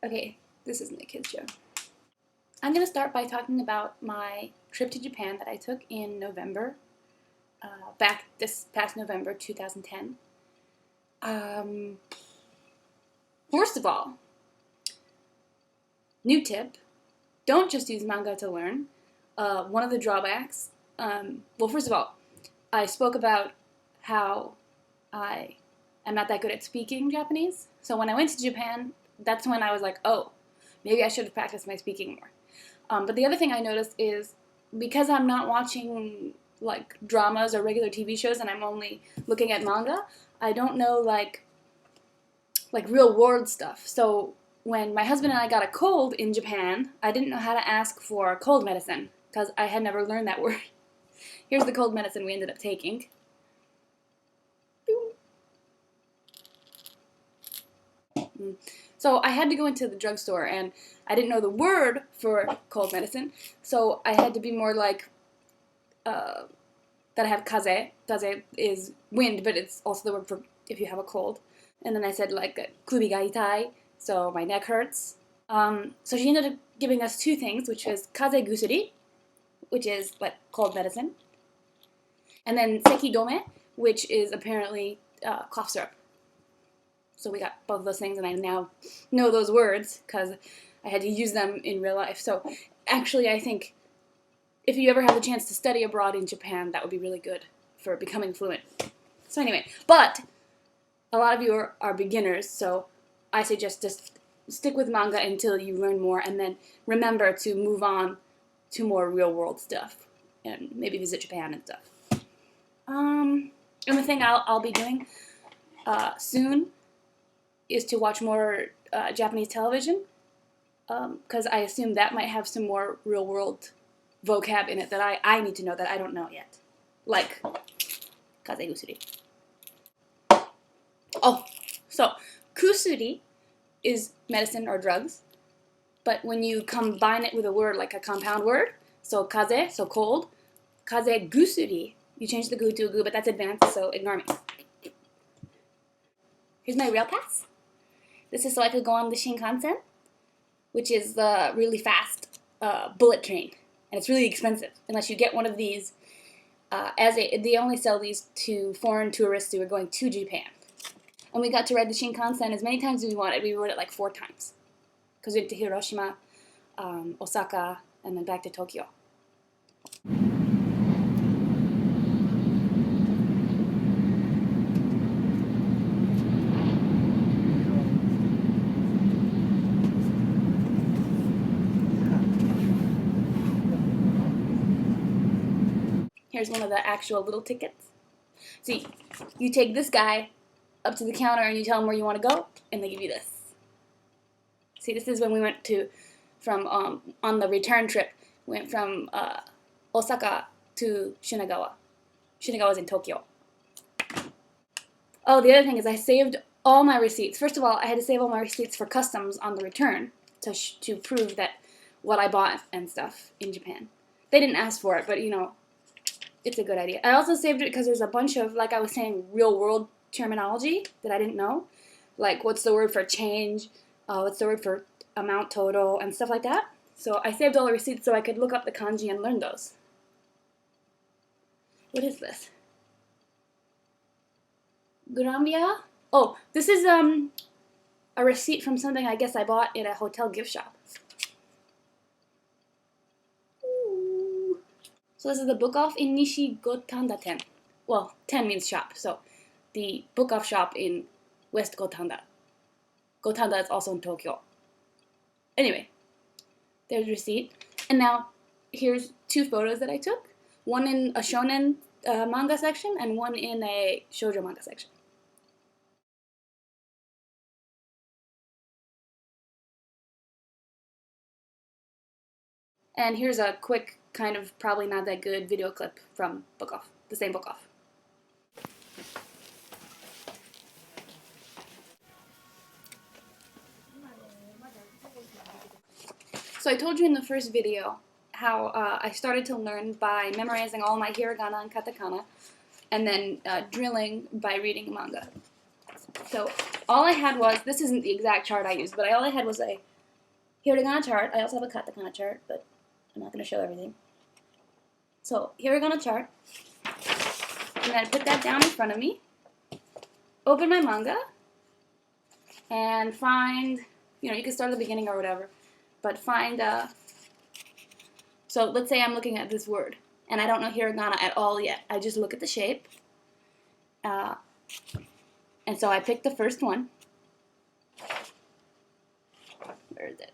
Okay, this isn't a kid's show. I'm going to start by talking about my trip to Japan that I took in November, back this past November 2010. First of all, new tip, don't just use manga to learn. One of the drawbacks, well, first of all, I spoke about how I am not that good at speaking Japanese. So when I went to Japan, that's when I was like, oh, maybe I should have practiced my speaking more. But the other thing I noticed is because I'm not watching like dramas or regular TV shows and I'm only looking at manga, I don't know like real world stuff. So when my husband and I got a cold in Japan, I didn't know how to ask for cold medicine because I had never learned that word. Here's the cold medicine we ended up taking. So I had to go into the drugstore, and I didn't know the word for cold medicine, so I had to be more like that I have kaze. Kaze is wind, but it's also the word for if you have a cold. And then I said like kubi ga itai, so my neck hurts. So she ended up giving us two things, which was kaze gusuri, which is like cold medicine, and then seki dome, which is apparently cough syrup. So we got both of those things, and I now know those words because I had to use them in real life. So actually, I think if you ever have the chance to study abroad in Japan, that would be really good for becoming fluent. So anyway, but a lot of you are beginners, so I suggest just stick with manga until you learn more, and then remember to move on to more real-world stuff, and maybe visit Japan and stuff. And the thing I'll be doing soon is to watch more Japanese television, because I assume that might have some more real-world vocab in it that I need to know that I don't know yet. Like, kaze gusuri. Oh, so, kusuri is medicine or drugs, but when you combine it with a word like a compound word, so kaze, so cold, kaze gusuri, you change the gu to a gu, but that's advanced, so ignore me. Here's my rail pass. This is so I could go on the Shinkansen, which is the really fast bullet train, and it's really expensive unless you get one of these. They only sell these to foreign tourists who are going to Japan. And we got to ride the Shinkansen as many times as we wanted. We rode it like 4 times because we went to Hiroshima, Osaka, and then back to Tokyo. Here's one of the actual little tickets. See, you take this guy up to the counter and you tell him where you want to go, and they give you this. See, this is when we went from on the return trip, went from Osaka to Shinagawa. Shinagawa's in Tokyo. Oh, the other thing is I saved all my receipts. First of all, I had to save all my receipts for customs on the return to prove that what I bought and stuff in Japan. They didn't ask for it, but you know, it's a good idea. I also saved it because there's a bunch of, like I was saying, real-world terminology that I didn't know. Like, what's the word for change? What's the word for amount total? And stuff like that. So I saved all the receipts so I could look up the kanji and learn those. What is this? Grambia? Oh, this is a receipt from something I guess I bought in a hotel gift shop. So this is the book off in Nishi Gotanda Ten. Well, ten means shop, so the book off shop in West Gotanda. Gotanda is also in Tokyo. Anyway, there's a receipt. And now, here's 2 photos that I took. One in a shonen manga section, and one in a shoujo manga section. And here's a quick, kind of probably not that good video clip from Book Off, the same Book Off. So I told you in the first video how I started to learn by memorizing all my hiragana and katakana, and then drilling by reading manga. So all I had was, this isn't the exact chart I used, but all I had was a hiragana chart. I also have a katakana chart, but I'm not going to show everything. So hiragana chart, and then I put that down in front of me, open my manga, and find, you can start at the beginning or whatever, but find, so let's say I'm looking at this word, and I don't know hiragana at all yet. I just look at the shape, and so I pick the first one. Where is it?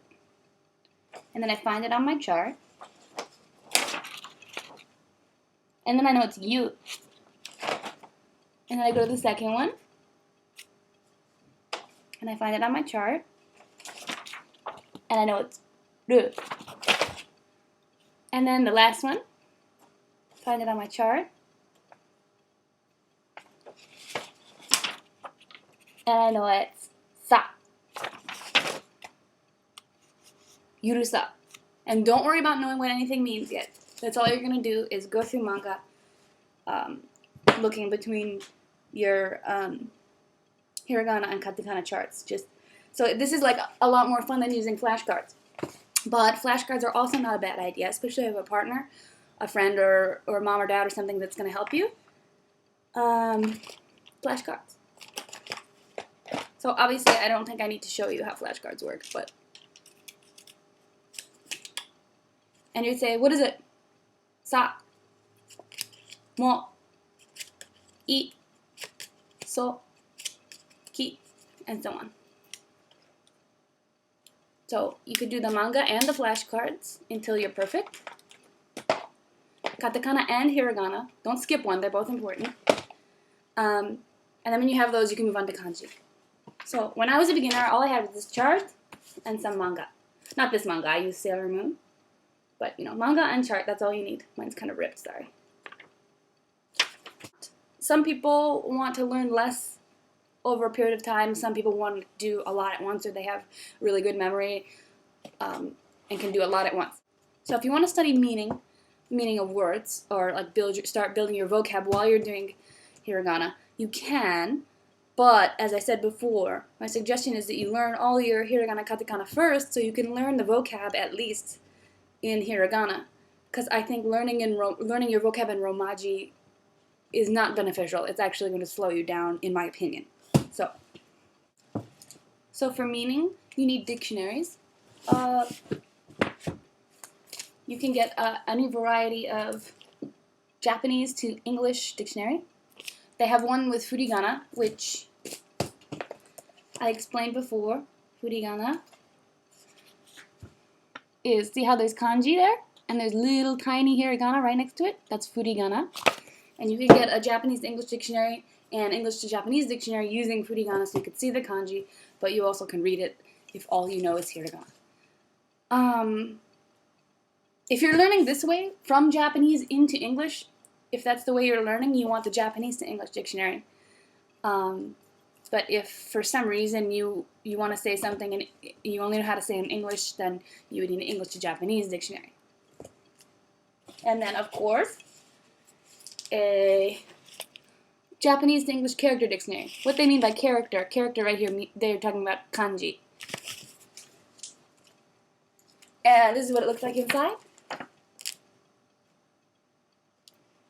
And then I find it on my chart, and then I know it's you. And then I go to the second one, and I find it on my chart, and I know it's ru. And then the last one, find it on my chart, and I know it's sa. Yurusa. And don't worry about knowing what anything means yet. That's all you're going to do is go through manga, looking between your hiragana and katakana charts. So this is like a lot more fun than using flashcards. But flashcards are also not a bad idea, especially if you have a partner, a friend, or mom or dad or something that's going to help you. Flashcards. So obviously I don't think I need to show you how flashcards work, but... And you'd say, what is it? Sa, mo, I, so, ki, and so on. So you could do the manga and the flashcards until you're perfect. Katakana and hiragana. Don't skip one, they're both important. And then when you have those, you can move on to kanji. So when I was a beginner, all I had was this chart and some manga. Not this manga, I used Sailor Moon. But, manga and chart, that's all you need. Mine's kind of ripped, sorry. Some people want to learn less over a period of time. Some people want to do a lot at once, or they have really good memory and can do a lot at once. So if you want to study meaning of words, or like start building your vocab while you're doing hiragana, you can. But, as I said before, my suggestion is that you learn all your hiragana katakana first, so you can learn the vocab at least in hiragana, because I think learning your vocab in romaji is not beneficial. It's actually going to slow you down, in my opinion. So for meaning, you need dictionaries. You can get any variety of Japanese to English dictionary. They have one with furigana, which I explained before. Furigana is, see how there's kanji there? And there's little tiny hiragana right next to it? That's furigana. And you can get a Japanese to English dictionary and English to Japanese dictionary using furigana, so you can see the kanji, but you also can read it if all you know is hiragana. If you're learning this way, from Japanese into English, if that's the way you're learning, you want the Japanese to English dictionary. But if for some reason you want to say something and you only know how to say it in English, then you would need an English to Japanese dictionary. And then, of course, a Japanese to English character dictionary. What they mean by character right here, they're talking about kanji. And this is what it looks like inside.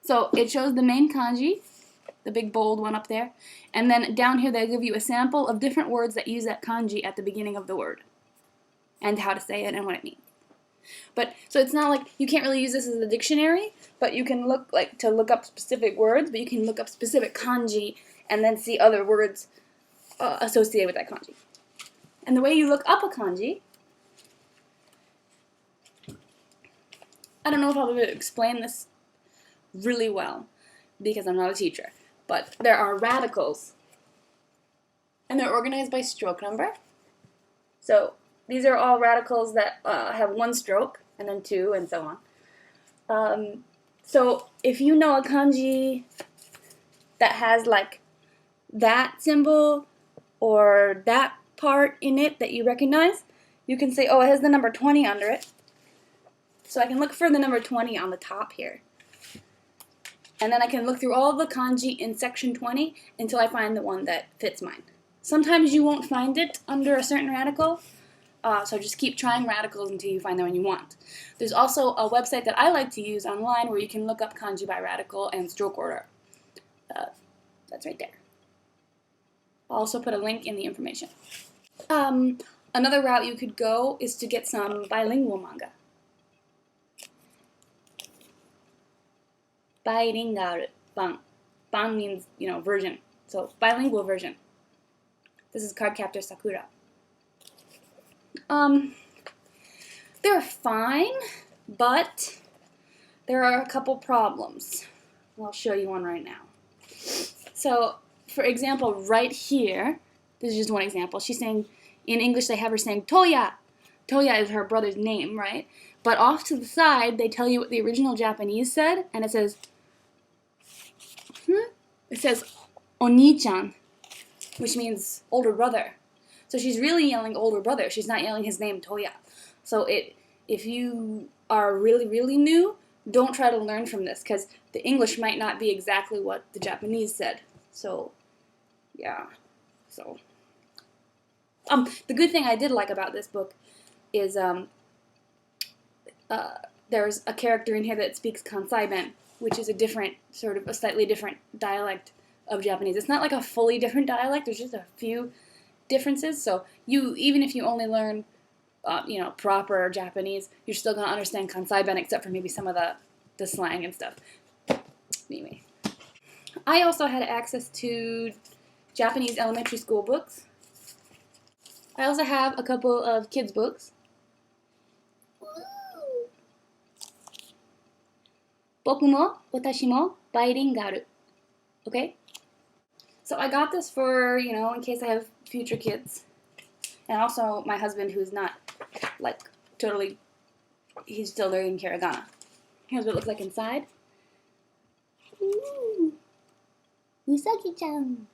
So it shows the main kanji, the big bold one up there, and then down here they give you a sample of different words that use that kanji at the beginning of the word, and how to say it and what it means. But so it's not like you can't really use this as a dictionary, but you can look up specific words, but you can look up specific kanji and then see other words associated with that kanji. And the way you look up a kanji, I don't know if I'll be able to explain this really well because I'm not a teacher, but there are radicals, and they're organized by stroke number. So these are all radicals that have one stroke, and then two, and so on. So if you know a kanji that has like that symbol or that part in it that you recognize, you can say, oh, it has the number 20 under it. So I can look for the number 20 on the top here. And then I can look through all the kanji in section 20 until I find the one that fits mine. Sometimes you won't find it under a certain radical, So just keep trying radicals until you find the one you want. There's also a website that I like to use online where you can look up kanji by radical and stroke order. That's right there. I'll also put a link in the information. Another route you could go is to get some bilingual manga. Bilingual. Ban means, version. So, bilingual version. This is Cardcaptor Sakura. They're fine, but there are a couple problems. I'll show you one right now. So, for example, right here, this is just one example. She's saying, in English, they have her saying Toya. Toya is her brother's name, right? But off to the side, they tell you what the original Japanese said, and it says, Oni-chan, which means older brother. So she's really yelling older brother. She's not yelling his name, Toya. So if you are really, really new, don't try to learn from this, because the English might not be exactly what the Japanese said. So, yeah. So, the good thing I did like about this book is there's a character in here that speaks Kansai-ben, which is a slightly different dialect of Japanese. It's not like a fully different dialect. There's just a few differences. So even if you only learn, proper Japanese, you're still gonna understand Kansai-ben, except for maybe some of the slang and stuff. Anyway, I also had access to Japanese elementary school books. I also have a couple of kids' books. Boku mo watashi mo bilingual. Okay? So I got this for, in case I have future kids. And also my husband, who's not, he's still learning hiragana. Here's what it looks like inside. Ooh. Usagi-chan.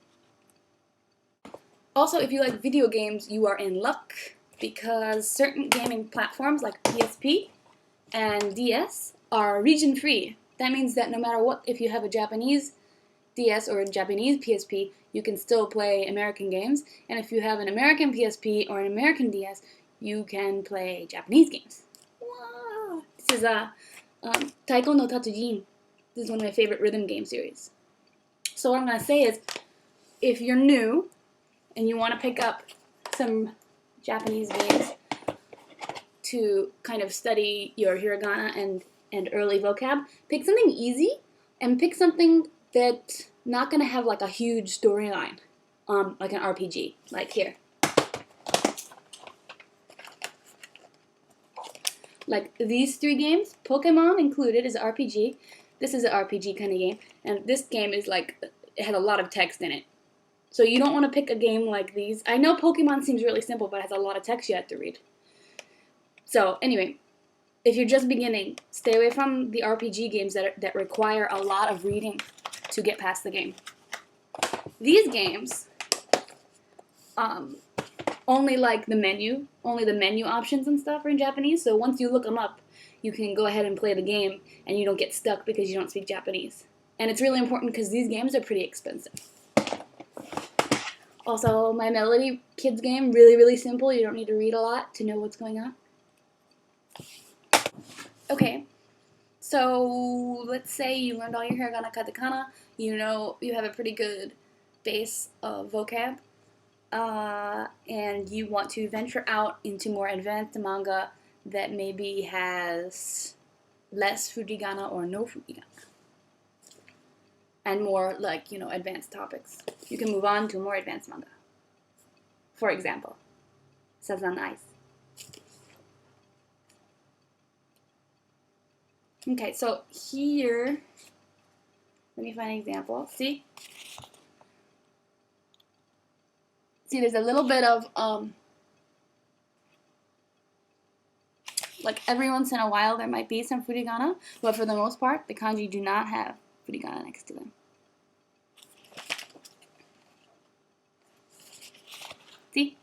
Also, if you like video games, you are in luck, because certain gaming platforms like PSP and DS are region-free. That means that no matter what, if you have a Japanese DS or a Japanese PSP, you can still play American games. And if you have an American PSP or an American DS, you can play Japanese games. Wow. This is Taiko no Tatsujin. This is one of my favorite rhythm game series. So what I'm going to say is, if you're new and you want to pick up some Japanese games to kind of study your hiragana and early vocab, pick something easy and pick something that's not going to have like a huge storyline, like an RPG, like here. Like these three games, Pokemon included is an RPG. This is an RPG kind of game, and this game is it has a lot of text in it. So you don't want to pick a game like these. I know Pokemon seems really simple, but it has a lot of text you have to read. So anyway, if you're just beginning, stay away from the RPG games that require a lot of reading to get past the game. These games, only the menu options and stuff are in Japanese, so once you look them up, you can go ahead and play the game, and you don't get stuck because you don't speak Japanese. And it's really important because these games are pretty expensive. Also, my Melody kids game, really, really simple. You don't need to read a lot to know what's going on. Okay, so let's say you learned all your hiragana, katakana. You have a pretty good base of vocab. And you want to venture out into more advanced manga that maybe has less furigana or no furigana. And more advanced topics. You can move on to more advanced manga. For example, Sazan Ice. Okay, so here, let me find an example. See, there's a little bit of, every once in a while there might be some furigana, but for the most part, the kanji do not have furigana next to them. See?